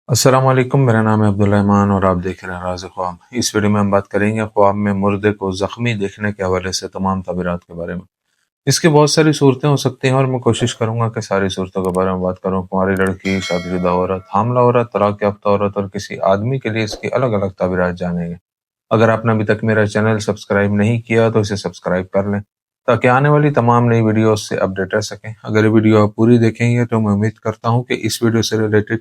अस्सलाम वालेकुम। मेरा नाम है अब्दुल रहमान और आप देख रहे हैं राज़ ख्वाब। इस वीडियो में हम बात करेंगे ख्वाब में मुर्दे को ज़ख्मी देखने के हवाले से तमाम तबीरात के बारे में। इसकी बहुत सारी सूरतें हो सकती हैं और मैं कोशिश करूंगा कि सारी सूरतों के बारे में बात करूं। कुंवारी लड़की, शादीशुदा औरत, हामला औरत, तलाक याफ्ता औरत और किसी आदमी के लिए इसकी अलग अलग तबीरात जानेंगे। अगर आपने अभी तक मेरा चैनल सब्सक्राइब नहीं किया तो इसे सब्सक्राइब कर लें ताकि आने वाली तमाम नई वीडियोस से अपडेट रह सकें। अगर ये वीडियो आप पूरी देखेंगे तो मैं उम्मीद करता हूं कि इस वीडियो से रिलेटेड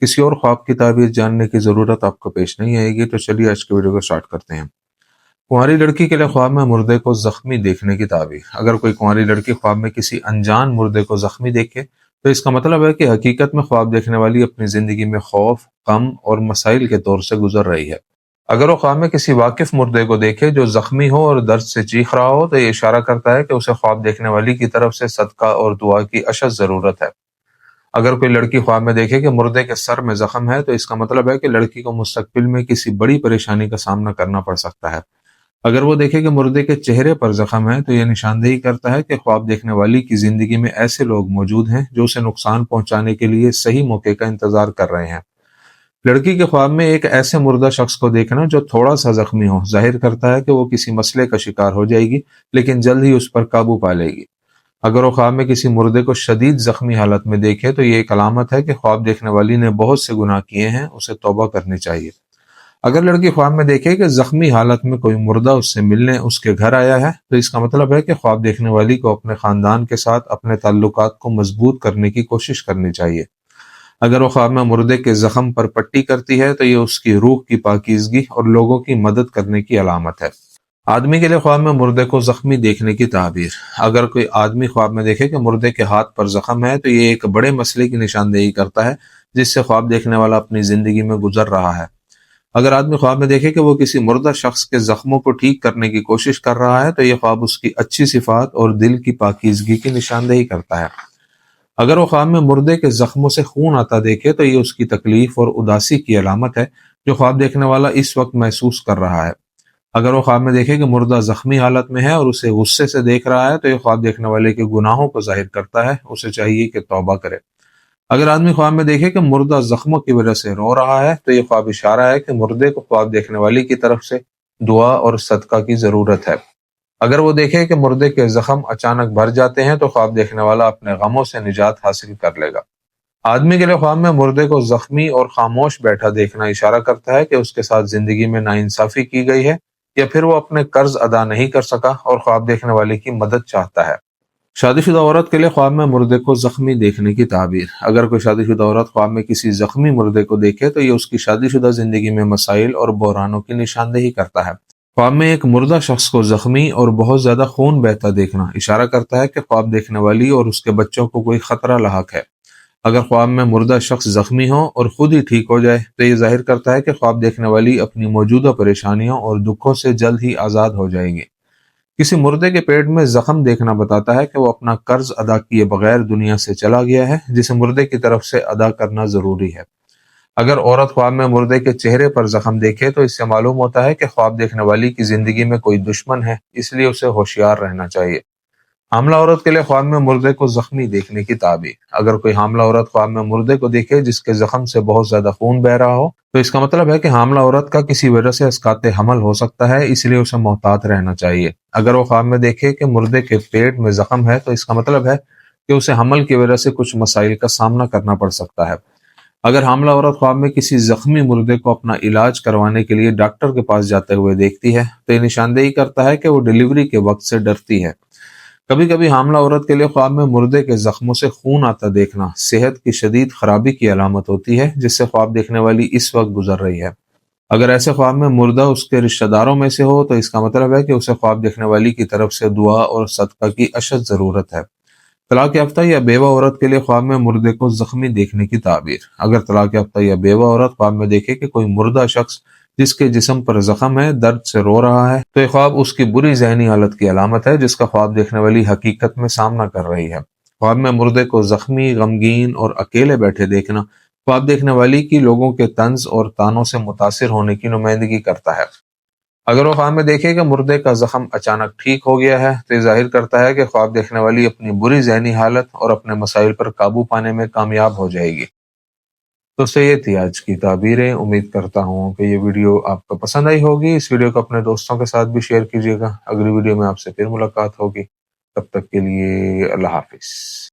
किसी और ख्वाब की ताबीर जानने की ज़रूरत आपको पेश नहीं आएगी। तो चलिए आज के वीडियो को स्टार्ट करते हैं। कुंवारी लड़की के लिए ख्वाब में मुर्दे को जख्मी देखने की ताबीर। अगर कोई कुंवारी लड़की ख्वाब में किसी अनजान मुर्दे को जख्मी देखे तो इसका मतलब है कि हकीकत में ख्वाब देखने वाली अपनी जिंदगी में खौफ, गम और मसाइल के दौर से गुजर रही है। अगर वो ख्वाब में किसी वाकिफ मुर्दे को देखे जो जख्मी हो और दर्द से चीख रहा हो तो ये इशारा करता है कि उसे ख्वाब देखने वाली की तरफ से सदका और दुआ की अशद जरूरत है। अगर कोई लड़की ख्वाब में देखे कि मुर्दे के सर में जख्म है तो इसका मतलब है कि लड़की को मुस्तकबिल में किसी बड़ी परेशानी का सामना करना पड़ सकता है। अगर वो देखे कि मुर्दे के चेहरे पर जख्म है तो यह निशानदेही करता है कि ख्वाब देखने वाली की जिंदगी में ऐसे लोग मौजूद हैं जो उसे नुकसान पहुंचाने के लिए सही मौके का इंतजार कर रहे हैं। लड़की के ख्वाब में एक ऐसे मुर्दा शख्स को देखना जो थोड़ा सा जख्मी हो जाहिर करता है कि वो किसी मसले का शिकार हो जाएगी लेकिन जल्द ही उस पर काबू पा लेगी। अगर वो ख्वाब में किसी मुर्दे को शदीद जख्मी हालत में देखे तो ये एक अलामत है कि ख्वाब देखने वाली ने बहुत से गुनाह किए हैं, उसे तौबा करनी चाहिए। अगर लड़की ख्वाब में देखे कि जख्मी हालत में कोई मुर्दा उससे मिलने उसके घर आया है तो इसका मतलब है कि ख्वाब देखने वाली को अपने खानदान के साथ अपने ताल्लुकात को मजबूत करने की कोशिश करनी चाहिए। अगर वो ख्वाब में मुर्दे के जख्म पर पट्टी करती है तो ये उसकी रूह की पाकीज़गी और लोगों की मदद करने की अलामत है। आदमी के लिए ख्वाब में मुर्दे को जख्मी देखने की ताबीर। अगर कोई आदमी ख्वाब में देखे कि मुर्दे के हाथ पर जख्म है तो ये एक बड़े मसले की निशानदेही करता है जिससे ख्वाब देखने वाला अपनी जिंदगी में गुजर रहा है। अगर आदमी ख्वाब में देखे कि वो किसी मुर्दा शख्स के जख्मों को ठीक करने की कोशिश कर रहा है तो ये ख्वाब उसकी अच्छी सिफात और दिल की पाकीज़गी की निशानदेही करता है। अगर वो ख्वाब में मुर्दे के जख्मों से खून आता देखे तो ये उसकी तकलीफ और उदासी की अलामत है जो ख्वाब देखने वाला इस वक्त महसूस कर रहा है। अगर वो ख्वाब में देखे कि मुर्दा जख्मी हालत में है और उसे गुस्से से देख रहा है तो ये ख्वाब देखने वाले के गुनाहों को जाहिर करता है, उसे चाहिए कि तौबा करे। अगर आदमी ख्वाब में देखे कि मुर्दा जख्मों की वजह से रो रहा है तो ये ख्वाब इशारा है कि मुर्दे को ख्वाब देखने वाली की तरफ से दुआ और सदका की जरूरत है। अगर वो देखे कि मुर्दे के जख्म अचानक भर जाते हैं तो ख्वाब देखने वाला अपने गमों से निजात हासिल कर लेगा। आदमी के लिए ख्वाब में मुर्दे को जख्मी और खामोश बैठा देखना इशारा करता है कि उसके साथ जिंदगी में नाइंसाफी की गई है या फिर वो अपने कर्ज अदा नहीं कर सका और ख्वाब देखने वाले की मदद चाहता है। शादीशुदा औरत के लिए ख्वाब में मुर्दे को जख्मी देखने की ताबीर। अगर कोई शादीशुदा औरत ख्वाब में किसी जख्मी मुर्दे को देखे तो ये उसकी शादीशुदा जिंदगी में मसाइल और बहरानों की निशानदेही करता है। ख्वाब में एक मुर्दा शख्स को जख्मी और बहुत ज्यादा खून बहता देखना इशारा करता है कि ख्वाब देखने वाली और उसके बच्चों को कोई खतरा लाहक है। अगर ख्वाब में मुर्दा शख्स जख्मी हो और खुद ही ठीक हो जाए तो ये जाहिर करता है कि ख्वाब देखने वाली अपनी मौजूदा परेशानियों और दुखों से जल्द ही आज़ाद हो जाएगी। किसी मुर्दे के पेट में जख्म देखना बताता है कि वो अपना कर्ज अदा किए बगैर दुनिया से चला गया है, जिसे मुर्दे की तरफ से अदा करना जरूरी है। अगर औरत ख्वाब में मुर्दे के चेहरे पर जख्म देखे तो इससे मालूम होता है कि ख्वाब देखने वाली की जिंदगी में कोई दुश्मन है, इसलिए उसे होशियार रहना चाहिए। हामला औरत के लिए ख्वाब में मुर्दे को जख्मी देखने की ताबीर। अगर कोई हामला औरत ख्वाब में मुर्दे को देखे जिसके जख्म से बहुत ज्यादा खून बह रहा हो तो इसका मतलब है कि हामला औरत का किसी वजह से अस्काते हमल हो सकता है, इसलिए उसे मोहतात रहना चाहिए। अगर वो ख्वाब में देखे कि मुर्दे के पेट में जख्म है तो इसका मतलब है कि उसे हमल की वजह से कुछ मसाइल का सामना करना पड़ सकता है। अगर हामला औरत ख्वाब में किसी जख्मी मुर्दे को अपना इलाज करवाने के लिए डॉक्टर के पास जाते हुए देखती है तो ये निशानदेही करता है कि वो डिलीवरी के वक्त से डरती है। कभी कभी हामला औरत के लिए ख्वाब में मुर्दे के जख्मों से खून आता देखना सेहत की शदीद खराबी की अलामत होती है, जिससे ख्वाब देखने वाली इस वक्त गुजर रही है। अगर ऐसे ख्वाब में मुर्दा उसके रिश्तेदारों में से हो तो इसका मतलब है कि उसे ख्वाब देखने वाली की तरफ से दुआ और सदका की अशद जरूरत है। तलाक याफ्ता या बेवा औरत के लिए ख्वाब में मुर्दे को जख्मी देखने की ताबीर। अगर तलाक याफ्ता या बेवा औरत ख्वाब में देखे कि कोई मुर्दा शख्स जिसके जिस्म पर जख्म है दर्द से रो रहा है तो यह ख्वाब उसकी बुरी जहनी हालत की अलामत है जिसका ख्वाब देखने वाली हकीकत में सामना कर रही है। ख्वाब में मुर्दे को जख्मी, गमगीन और अकेले बैठे देखना ख्वाब देखने वाली की लोगों के तंज और तानों से मुतासिर होने की नुमाइंदगी करता है। अगर वो ख्वाब में देखे कि मुर्दे का जख्म अचानक ठीक हो गया है तो ये जाहिर करता है कि ख्वाब देखने वाली अपनी बुरी जहनी हालत और अपने मसाइल पर काबू पाने में कामयाब हो जाएगी। दोस्तों ये थी आज की ताबीरें। उम्मीद करता हूँ कि ये वीडियो आपको पसंद आई होगी। इस वीडियो को अपने दोस्तों के साथ भी शेयर कीजिएगा। अगली वीडियो में आपसे फिर मुलाकात होगी। तब तक के लिए अल्लाह हाफिज।